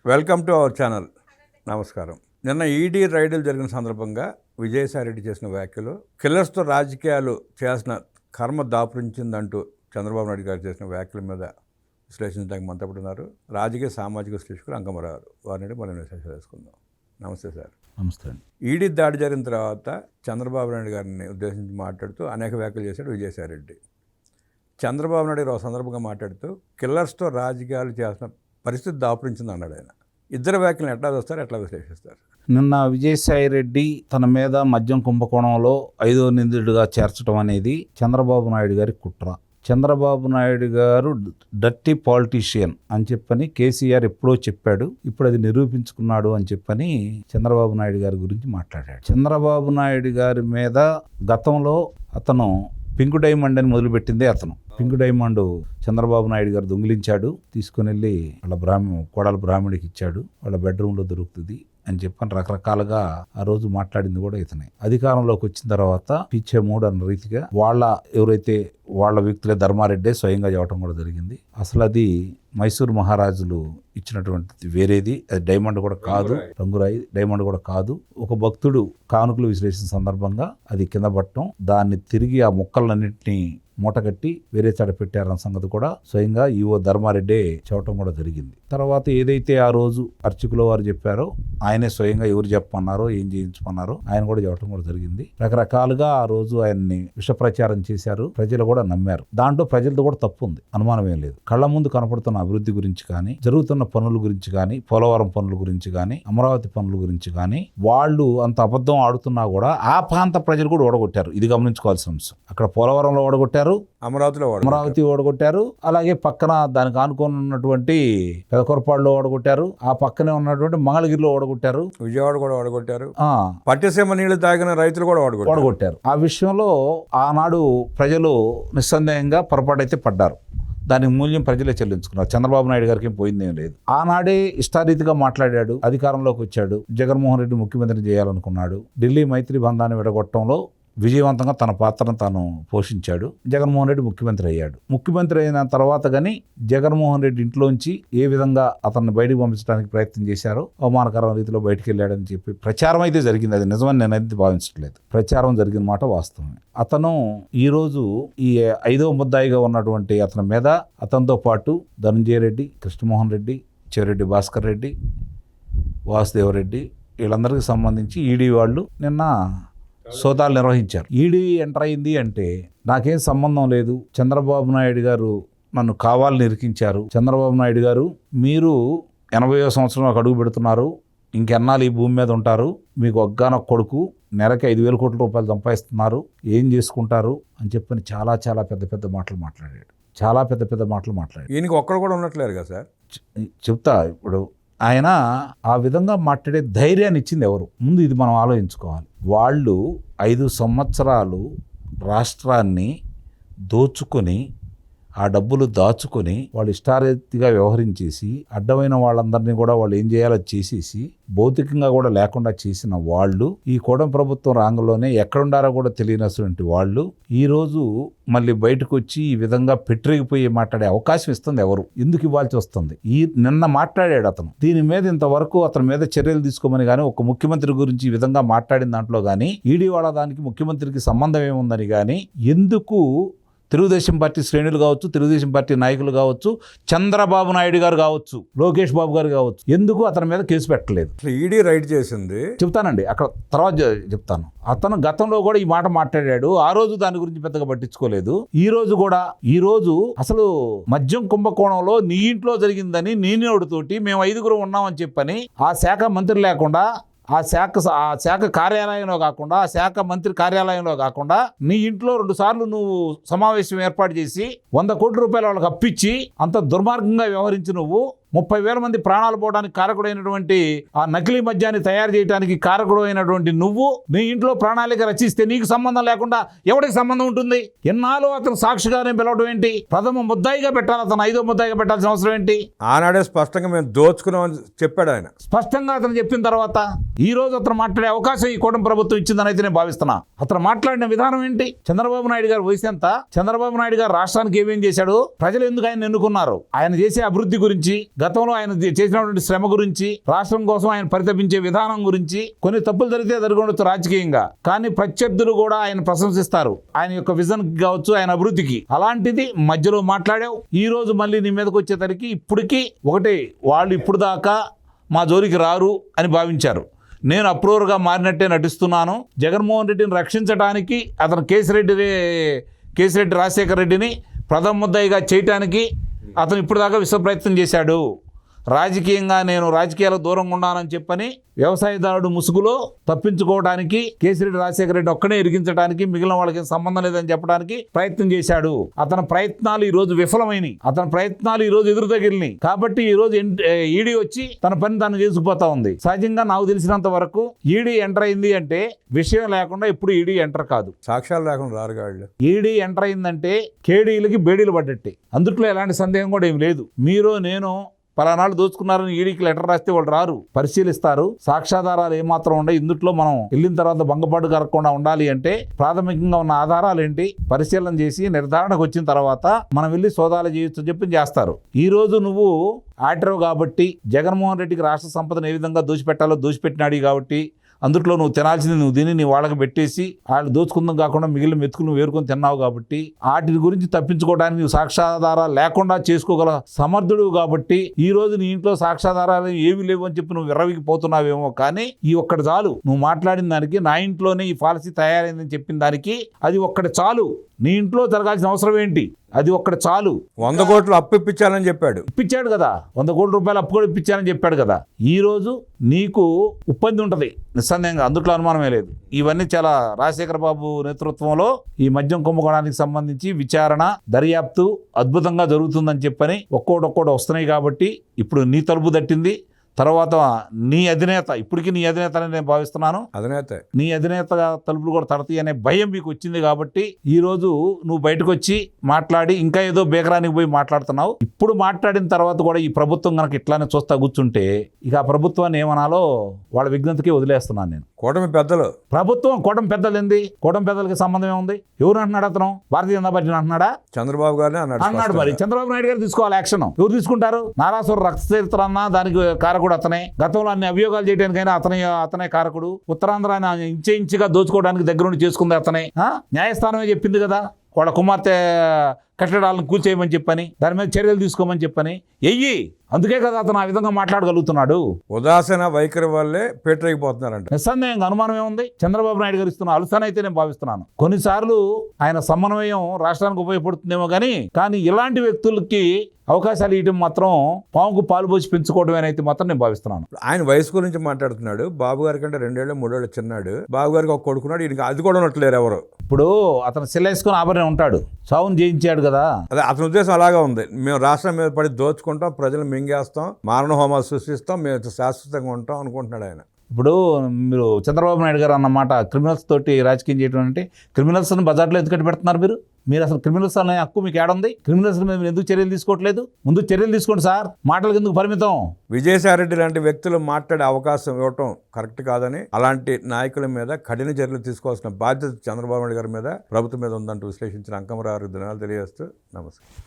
Welcome to our channel. నమస్కారం. నిన్న ED రైడ్లు జరిగిన సందర్భంగా విజయసాయిరెడ్డి చేసిన వ్యాఖ్యలు, కిల్లర్స్తో రాజకీయాలు చేసిన కర్మ దాపురించిందంటూ చంద్రబాబు నాయుడు గారు చేసిన వ్యాఖ్యల మీద విశ్లేషించడానికి మంతపడుతున్నారు రాజకీయ సామాజిక విశ్లేషకులు అంకమరారు. వారిని మనం విశ్లేషణ చేసుకుందాం. నమస్తే సార్. నమస్తే అండి. ఈడీ దాడి జరిగిన తర్వాత చంద్రబాబు నాయుడు గారిని ఉద్దేశించి మాట్లాడుతూ అనేక వ్యాఖ్యలు చేశాడు విజయసాయిరెడ్డి. చంద్రబాబు నాయుడు గారు ఒక సందర్భంగా మాట్లాడుతూ కిల్లర్స్తో రాజకీయాలు చేసిన పరిస్థితి దాపురించింది అన్నాడు ఆయన. ఇద్దరు వ్యాఖ్యలను ఎట్లా చూస్తారు, ఎట్లా విశ్లేషిస్తారు? నిన్న విజయసాయిరెడ్డి తన మీద మద్యం కుంభకోణంలో 5వ నిందితుడిగా చేర్చడం అనేది చంద్రబాబు నాయుడు గారి కుట్ర. చంద్రబాబు నాయుడు గారు డర్టీ పాలిటీషియన్ అని చెప్పని కేసీఆర్ ఎప్పుడో చెప్పాడు, ఇప్పుడు అది నిరూపించుకున్నాడు అని చెప్పని చంద్రబాబు నాయుడు గారి గురించి మాట్లాడాడు. చంద్రబాబు నాయుడు గారి మీద గతంలో అతను పింక్ డైమండ్ అని మొదలుపెట్టిందే అతను. పింక్ డైమండ్ చంద్రబాబు నాయుడు గారు దొంగిలించాడు, తీసుకుని వెళ్ళి వాళ్ళ కోడల బ్రాహ్మడికి ఇచ్చాడు, వాళ్ళ బెడ్రూమ్లో దొరుకుతుంది అని చెప్పని రకరకాలుగా ఆ రోజు మాట్లాడింది కూడా ఇతనే. అధికారంలోకి వచ్చిన తర్వాత పిచ్చే మూడు అన్న రీతిగా ఎవరైతే వాళ్ళ వ్యక్తులే ధర్మారెడ్డే స్వయంగా చెప్పడం కూడా జరిగింది. అసలు అది మైసూర్ మహారాజులు ఇచ్చినటువంటి వేరేది, అది డైమండ్ కూడా కాదు, రంగురాయి డైమండ్ కూడా కాదు. ఒక భక్తుడు కానుకలు విశ్లేషించిన సందర్భంగా అది కింద పట్టడం, దాన్ని తిరిగి ఆ ముక్కలన్నింటినీ మూటగట్టి వేరే చాట పెట్టారన్న సంగతి కూడా స్వయంగా ఈవో ధర్మారెడ్డే చెప్పడం కూడా జరిగింది. తర్వాత ఏదైతే ఆ రోజు అర్చకుల వారు చెప్పారో ఆయనే స్వయంగా ఎవరు చెప్పమన్నారో ఏం చేయించమన్నారో ఆయన కూడా చెప్పడం కూడా జరిగింది. రకరకాలుగా ఆ రోజు ఆయన్ని విష ప్రచారం చేశారు, ప్రజలు కూడా నమ్మారు. దాంట్లో ప్రజలతో కూడా తప్పు ఉంది, అనుమానం ఏం లేదు. కళ్ళ ముందు కనపడుతున్న అభివృద్ధి గురించి కానీ, జరుగుతున్న పనుల గురించి కానీ, పోలవరం పనుల గురించి కానీ, అమరావతి పనుల గురించి కానీ వాళ్ళు అంత అబద్ధం ఆడుతున్నా కూడా ఆ ప్రాంత ప్రజలు కూడా ఓడగొట్టారు. ఇది గమనించుకోవాల్సిన అంశం. అక్కడ పోలవరంలో ఓడగొట్టారు, అమరావతి ఓడగొట్టారు, అలాగే పక్కన దానికి ఆనుకొని ఉన్నటువంటి పెదకొరపాడులో ఓడగొట్టారు, ఆ పక్కనే ఉన్నటువంటి మంగళగిరిలో ఓడగొట్టారు, విజయవాడ కూడా ఓడగొట్టారు, పట్టిసీమ నీళ్లు తాగిన రైతులు కూడా ఓడగొట్టారు. ఆ విషయంలో ఆనాడు ప్రజలు నిస్సందేహంగా పొరపాటైతే పడ్డారు. దానికి మూల్యం ప్రజలే చెల్లించుకున్నారు. చంద్రబాబు నాయుడు గారికి పోయిందేం లేదు. ఆనాడే ఇష్టారీతిగా మాట్లాడాడు, అధికారంలోకి వచ్చాడు, జగన్మోహన్ రెడ్డి ముఖ్యమంత్రిని చేయాలనుకున్నాడు, ఢిల్లీ మైత్రి బంధాన్ని విడగొట్టడంలో విజయవంతంగా తన పాత్రను తాను పోషించాడు. జగన్మోహన్ రెడ్డి ముఖ్యమంత్రి అయ్యాడు. ముఖ్యమంత్రి అయిన తర్వాత కానీ జగన్మోహన్ రెడ్డి ఇంట్లోంచి ఏ విధంగా అతన్ని బయటకు పంపించడానికి ప్రయత్నం చేశారో అవమానకరమైన రీతిలో బయటికి వెళ్ళాడని చెప్పి ప్రచారం అయితే జరిగింది. అది నిజమని నేనైతే భావించట్లేదు. ప్రచారం జరిగిన మాట వాస్తవమే. అతను ఈరోజు ఈ 5వ ముద్దాయిగా ఉన్నటువంటి అతని మీద అతనితో పాటు ధనంజయ రెడ్డి, కృష్ణమోహన్ రెడ్డి, చెవిరెడ్డి భాస్కర్ రెడ్డి, వాసుదేవరెడ్డి వీళ్ళందరికీ సంబంధించి ఈడీ వాళ్ళు నిన్న సోదాలు నిర్వహించారు. ఈడీ ఎంటర్ అయింది అంటే నాకేం సంబంధం లేదు, చంద్రబాబు నాయుడు గారు నన్ను కావాలని ఇరికించారు, చంద్రబాబు నాయుడు గారు మీరు 80వ సంవత్సరంలోకి అడుగు పెడుతున్నారు, ఇంకెన్నాళ్ళు ఈ భూమి మీద ఉంటారు, మీకు ఒక్కగానొక్క కొడుకు, నెలకి 5,000 కోట్ల రూపాయలు సంపాదిస్తున్నారు, ఏం చేసుకుంటారు అని చెప్పని చాలా చాలా పెద్ద పెద్ద మాటలు మాట్లాడాడు. చాలా పెద్ద పెద్ద మాటలు మాట్లాడాడు. ఈయనకి ఒక్కడు కూడా ఉన్నట్లేరు కదా సార్. చెప్తా. ఇప్పుడు ఆయన ఆ విధంగా మాట్లాడే ధైర్యాన్ని ఇచ్చింది ఎవరు? ముందు ఇది మనం ఆలోచించుకోవాలి. వాళ్ళు 5 సంవత్సరాలు రాష్ట్రాన్ని దోచుకొని ఆ డబ్బులు దాచుకొని వాళ్ళు ఇష్టారీతిగా వ్యవహరించేసి అడ్డమైన వాళ్ళందరినీ కూడా వాళ్ళు ఏం చేయాలో చేసేసి భౌతికంగా కూడా లేకుండా చేసిన వాళ్ళు ఈ కూటమి ప్రభుత్వం రాంగంలోనే ఎక్కడుండారో కూడా తెలియనటువంటి వాళ్ళు ఈరోజు మళ్ళీ బయటకు వచ్చి ఈ విధంగా పెట్టిరిగిపోయి మాట్లాడే అవకాశం ఇస్తుంది ఎవరు? ఎందుకు ఇవ్వాల్సి వస్తుంది? నిన్న మాట్లాడాడు అతను. దీని మీద ఇంతవరకు అతని మీద చర్యలు తీసుకోమని కానీ, ఒక ముఖ్యమంత్రి గురించి ఈ విధంగా మాట్లాడిన దాంట్లో కానీ, ఈడీ వాళ్ళ దానికి ముఖ్యమంత్రికి సంబంధం ఏముందని కానీ, ఎందుకు తెలుగుదేశం పార్టీ శ్రేణులు కావచ్చు, తెలుగుదేశం పార్టీ నాయకులు కావచ్చు, చంద్రబాబు నాయుడు గారు కావచ్చు, లోకేష్ బాబు గారు కావచ్చు, ఎందుకు అతని మీద కేసు పెట్టలేదు? ఈడీ రైడ్ చేసింది చెప్తానండి, అక్కడ తర్వాత చెప్తాను. అతను గతంలో కూడా ఈ మాట మాట్లాడాడు, ఆ రోజు దాని గురించి పెద్దగా పట్టించుకోలేదు. ఈ రోజు అసలు మద్యం కుంభకోణంలో నీ ఇంట్లో జరిగిందని నీనోడితోటి మేము 5గురు ఉన్నామని చెప్పని ఆ శాఖ మంత్రి లేకుండా, ఆ శాఖ కార్యాలయంలో కాకుండా, ఆ శాఖ మంత్రి కార్యాలయంలో కాకుండా నీ ఇంట్లో 2 సార్లు నువ్వు సమావేశం ఏర్పాటు చేసి 100 కోట్ల రూపాయలు వాళ్ళకి అప్పిచ్చి అంత దుర్మార్గంగా వ్యవహరించి నువ్వు 30,000 మంది ప్రాణాలు పోవడానికి కారకుడైనటువంటి ఆ నకిలీ మద్యాన్ని తయారు చేయడానికి కారకుడు అయినటువంటి నువ్వు నీ ఇంట్లో ప్రణాళిక రచిస్తే నీకు సంబంధం లేకుండా ఎవరికి సంబంధం ఉంటుంది? ఎన్నాళ్ళు అతను సాక్షిగానే పిలవడం ఏంటి? ప్రథమ ముద్దాయిగా పెట్టాలి, అతను 5వ ముద్దాయిగా పెట్టాల్సిన అవసరం ఏంటి? ఆనాడే స్పష్టంగా మేము దోచుకున్నామని చెప్పాడు ఆయన. స్పష్టంగా అతను చెప్పిన తర్వాత ఈ రోజు అతను మాట్లాడే అవకాశం ఈ కూటమి ప్రభుత్వం ఇచ్చిందని అయితే నేను భావిస్తున్నా. అతను మాట్లాడిన విధానం ఏంటి? చంద్రబాబు నాయుడు గారు వయసు ఎంత? చంద్రబాబు నాయుడు గారు రాష్ట్రానికి ఏమేం చేశాడు? ప్రజలు ఎందుకు ఆయన ఎన్నుకున్నారు? ఆయన చేసే అభివృద్ధి గురించి, గతంలో ఆయన చేసినటువంటి శ్రమ గురించి, రాష్ట్రం కోసం ఆయన పరితపించే విధానం గురించి, కొన్ని తప్పులు జరిగితే జరిగి ఉండొచ్చు రాజకీయంగా, కానీ ప్రత్యర్థులు కూడా ఆయన ప్రశంసిస్తారు ఆయన యొక్క విజన్ కావచ్చు, ఆయన అభివృద్ధికి. అలాంటిది మధ్యలో మాట్లాడావు. ఈ రోజు మళ్ళీ నీ మీదకి వచ్చేసరికి ఇప్పటికీ ఒకటే, వాళ్ళు ఇప్పుడు దాకా మా జోలికి రారు అని భావించారు. నేను అప్రూవర్గా మారినట్టే నటిస్తున్నాను. జగన్మోహన్ రెడ్డిని రక్షించడానికి అతను కేసిరెడ్డి రాజశేఖర రెడ్డిని ప్రథమ ముద్దాయిగా చేయటానికి అతను ఇప్పుడు దాకా విశ్వ ప్రయత్నం చేశాడు. రాజకీయంగా నేను రాజకీయాలకు దూరంగా ఉన్నానని చెప్పని వ్యవసాయదారుడు ముసుగులో తప్పించుకోవడానికి కేసిరెడ్డి రాజశేఖర రెడ్డి ఒక్కనే ఇరికించడానికి, మిగిలిన వాళ్ళకి సంబంధం లేదని చెప్పడానికి ప్రయత్నం చేశాడు. అతని ప్రయత్నాలు ఈ రోజు విఫలమైనవి. అతని ప్రయత్నాలు ఈ రోజు ఎదురు తగిలినాయి. కాబట్టి ఈ రోజు ఈడీ వచ్చి తన పని తాను చేసుకుపోతా ఉంది. సహజంగా నాకు తెలిసినంత వరకు ఈడీ ఎంటర్ అయింది అంటే విషయం లేకుండా ఇప్పుడు ఈడీ ఎంటర్ కాదు. సాక్ష్యాలు లేకుండా రారుగాళ్ళు. ఈడీ ఎంటర్ అయిందంటే కేడీలకి బేడీలు పడ్డట్టే. అందుట్లో ఎలాంటి సందేహం కూడా ఏం లేదు. మీరు నేను పలానాళ్ళు దోచుకున్నారని ఈడీకి లెటర్ రాస్తే వాళ్ళు రారు, పరిశీలిస్తారు. సాక్ష్యాధారాలు ఏమాత్రం ఉండే ఇందుట్లో మనం వెళ్ళిన తర్వాత భంగపాటు కలగకుండా ఉండాలి అంటే ప్రాథమికంగా ఉన్న ఆధారాలు ఏంటి పరిశీలన చేసి నిర్ధారణకు వచ్చిన తర్వాత మనం వెళ్ళి సోదాలు చేయొచ్చు చెప్పి చేస్తారు. ఈ రోజు నువ్వు ఆటరు కాబట్టి జగన్మోహన్ రెడ్డికి రాష్ట్ర సంపదను ఏ విధంగా దోచిపెట్టాలో దోచిపెట్టినాడు కాబట్టి అందుట్లో నువ్వు తినాల్సింది నువ్వు తిని నీ వాళ్ళకి పెట్టేసి వాళ్ళు దోచుకుందాం కాకుండా మిగిలిన మెతుకులు నువ్వు వేరుకొని తిన్నావు కాబట్టి వాటి గురించి తప్పించుకోవడానికి నువ్వు సాక్ష్యాధారాలు లేకుండా చేసుకోగల సమర్థుడు కాబట్టి ఈ రోజు నీ ఇంట్లో సాక్ష్యాధారాలు ఏమీ లేవు అని చెప్పి నువ్వు విర్రవికి పోతున్నావేమో. కానీ ఈ ఒక్కటి చాలు, నువ్వు మాట్లాడిన దానికి నా ఇంట్లోనే ఈ పాలసీ తయారైందని చెప్పిన దానికి అది ఒక్కటి చాలు. నీ ఇంట్లో జరగాల్సిన అవసరం ఏంటి? అది ఒక్కటి చాలు. 100 కోట్లు అప్పు ఇప్పించాలని చెప్పాడు. ఇప్పించాడు కదా, 100 కోట్ల రూపాయలు అప్పు కూడా ఇప్పించాలని చెప్పాడు కదా. ఈ రోజు నీకు ఉప్పంది ఉంటుంది నిస్సందేహంగా, అందుట్లో అనుమానమే లేదు. ఇవన్నీ చాలా రాజశేఖర బాబు నేతృత్వంలో ఈ మద్యం కుంభకోణానికి సంబంధించి విచారణ దర్యాప్తు అద్భుతంగా జరుగుతుందని చెప్పని ఒక్కోటి వస్తున్నాయి. కాబట్టి ఇప్పుడు నీ తలుపు తట్టింది. తర్వాత నీ అధినేత, ఇప్పటికీ నీ అధినేత అని నేను భావిస్తున్నాను, నీ అధినేత తలుపులు కూడా తడతాయి అనే భయం మీకు వచ్చింది. కాబట్టి ఈ రోజు నువ్వు బయటకు వచ్చి మాట్లాడి ఇంకా ఏదో బేకరానికి పోయి మాట్లాడుతున్నావు. ఇప్పుడు మాట్లాడిన తర్వాత కూడా ఈ ప్రభుత్వం కనుక ఇట్లానే చూస్తా కూర్చుంటే ఇక ఆ ప్రభుత్వాన్ని ఏమనాలో వాళ్ళ విజ్ఞతకి వదిలేస్తున్నాను నేను. కూటమి పెద్దలు కూటమి పెద్దలు ఏంది? కూటమి పెద్దలకి సంబంధం ఏముంది? ఎవరు అంటున్నాడు? అతను భారతీయ జనతా పార్టీ అంటున్నాడా? చంద్రబాబు గారిని అన్నాడు. మరి చంద్రబాబు నాయుడు గారు తీసుకోవాలి యాక్షన్. ఎవరు తీసుకుంటారు? నారాసుర రక్త చరిత్ర అన్నా దానికి కారకుడు అతనే. గతంలో అన్ని అభియోగాలు చేయడానికైనా అతనే కారకుడు. ఉత్తరాంధ్ర ఇంచుగా దోచుకోవడానికి దగ్గరుండి చేసుకుంది అతనే. న్యాయస్థానమే చెప్పింది కదా వాళ్ళ కుమార్తె కట్టడాలను కూల్చేయమని చెప్పని, దాని మీద చర్యలు తీసుకోమని చెప్పని. అందుకే కదా అతను ఆ విధంగా మాట్లాడగలుగుతున్నాడు. ఉదాసీన వైఖరి వల్లే పేటరైపోతున్నారంట. నిస్సందేహంగా అనుమానం ఏముంది? చంద్రబాబు నాయుడు గారు ఇస్తున్న అలుసనైతే నేను భావిస్తున్నాను. కొన్నిసార్లు ఆయన సమన్వయం రాష్ట్రానికి ఉపయోగపడుతుందేమో కానీ ఇలాంటి వ్యక్తులకి అవకాశాలు ఇవ్వడం మాత్రం పాముకు పాలు పోసి పెంచుకోవడమేనైతే మాత్రం నేను భావిస్తున్నాను. ఆయన వయసు గురించి మాట్లాడుతున్నాడు. బాబు గారి కంటే 2 ఏళ్ళు 3 ఏళ్ళు చిన్నాడు. బాబు గారికి ఒక కొడుకున్నాడు. ఈయనకి అది కూడా ఉన్నట్లేరు ఎవరు. ఇప్పుడు అతను సెల్లేసుకుని ఆభరణం ఉంటాడు, సావును జయించాడు కదా. అదే అతని ఉద్దేశం అలాగా ఉంది. మేము రాష్ట్రం మీద పడి దోచుకుంటాం, ప్రజలు మింగేస్తాం, మారణ హోమాలు సృష్టిస్తాం, మేము శాశ్వతంగా ఉంటాం అనుకుంటున్నాడు ఆయన. ఇప్పుడు మీరు చంద్రబాబు నాయుడు గారు అన్నమాట క్రిమినల్స్ తోటి రాజకీయం చేయడం అంటే, క్రిమినల్స్ని బజార్లో ఎందుకంటే పెడుతున్నారు మీరు అసలు క్రిమినల్స్ అనే హక్కు మీకు ఏడుంది? క్రిమినల్స్ మీద మీరు ఎందుకు చర్యలు తీసుకోవట్లేదు? ముందు చర్యలు తీసుకోండి సార్, మాటలకు ఎందుకు పరిమితం? విజయసాయిరెడ్డి లాంటి వ్యక్తులు మాట్లాడే అవకాశం ఇవ్వటం కరెక్ట్ కాదని, అలాంటి నాయకుల మీద కఠిన చర్యలు తీసుకోవాల్సిన బాధ్యత చంద్రబాబు నాయుడు గారి మీద, ప్రభుత్వం మీద ఉందంటూ విశ్లేషించిన అంకమరావు దినాలు తెలియజేస్తూ నమస్కారం.